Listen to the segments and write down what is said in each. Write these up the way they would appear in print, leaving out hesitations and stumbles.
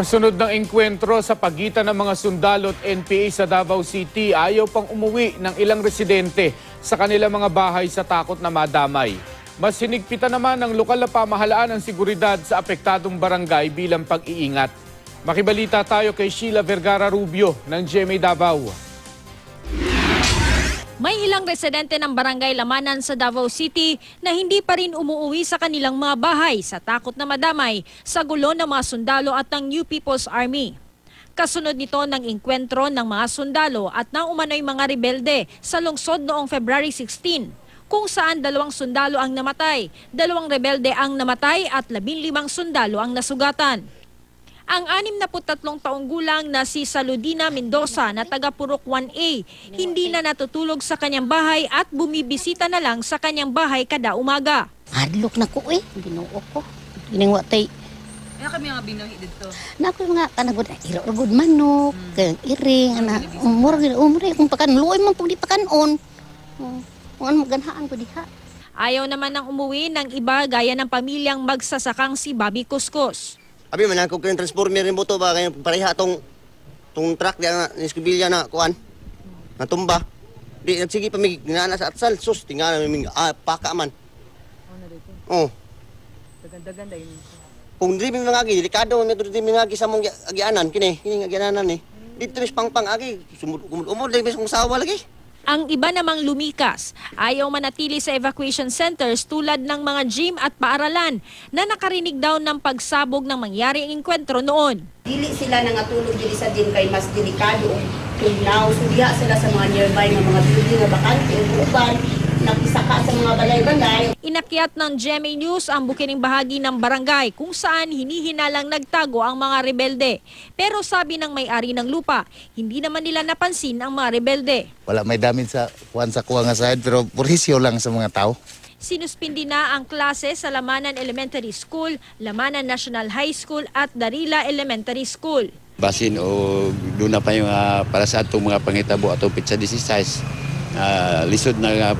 Kasunod ng engkwentro sa pagitan ng mga sundalo at NPA sa Davao City, ayaw pang umuwi ng ilang residente sa kanilang mga bahay sa takot na madamay. Mas hinigpitan naman ng lokal na pamahalaan ang seguridad sa apektadong barangay bilang pag-iingat. Makibalita tayo kay Sheila Vergara Rubio ng GMA Davao. May ilang residente ng barangay Lamanan sa Davao City na hindi pa rin umuuwi sa kanilang mga bahay sa takot na madamay sa gulo ng mga sundalo at ng New People's Army. Kasunod nito ng engkwentro ng mga sundalo at ng umano'y mga rebelde sa lungsod noong February 16, kung saan 2 sundalo ang namatay, 2 rebelde ang namatay at 15 sundalo ang nasugatan. Ang 63 taong gulang na si Saludina Mendoza na taga Purok 1A, hindi na natutulog sa kanyang bahay at bumibisita na lang sa kanyang bahay kada umaga. Hadlok na ko Ginoo ko. Giningwa tay. Ano kami mga binuhi dito? Nako nga kanagod iro-rugod manok, kay iring ana umure kung pakanluoy man pug di pakanon. Kung maganhaan ko diha. Ayaw naman ng umuwi ng iba gaya ng pamilyang magsasakang si Bobby Kuskus. Abi man ako kay transformer rin buto ba kay pareha tong truck diya ni Escobilya na kuan. Natumba. Di sige pa mig ginana sa atsal sus tingala mig paka man. Oh. Dagan-dagan dahil. Kung di mi mangagi delikado mi di mi mangagi sa mong agianan kini agianan ni. Dito mis pangpang agi umod dai mis kung sawa lagi. Ang iba namang lumikas, ayaw manatili sa evacuation centers tulad ng mga gym at paaralan na nakarinig daw ng pagsabog ng mangyaring engkwentro noon. Dili sila nangatulog dili sa din kay mas delikado og tugnaw. Sudya sila sa mga nearby nga mga building nga bakante ug uban nakisaka sa mga balay-balay. Inakyat ng GMA News ang bukining bahagi ng barangay kung saan hinihinalang nagtago ang mga rebelde. Pero sabi ng may-ari ng lupa, hindi naman nila napansin ang mga rebelde. Wala may damage sa kuha nga side pero purisyo lang sa mga tao. Sinuspindi na ang klase sa Lamanan Elementary School, Lamanan National High School at Darila Elementary School. Basin o doon na pa yung para sa atong mga pangitabo atong pizza 16, lisod na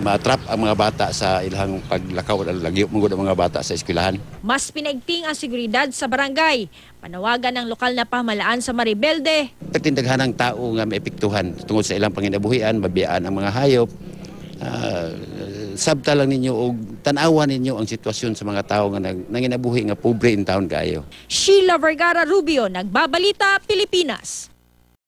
matrap ang mga bata sa ilang paglakaw at lagyo mga mga bata sa eskwelahan. Mas pinaigting ang seguridad sa barangay. Panawagan ng lokal na pamahalaan sa mga rebelde. Patindaghanang tao nga maepektuhan tungod sa ilang panginabuhian, mabiyaan ang mga hayop. Sabta lang ninyo o tanawan ninyo ang sitwasyon sa mga tao nga nanginabuhi nga pobre in town kayo. Sheila Vergara Rubio, Nagbabalita, Pilipinas.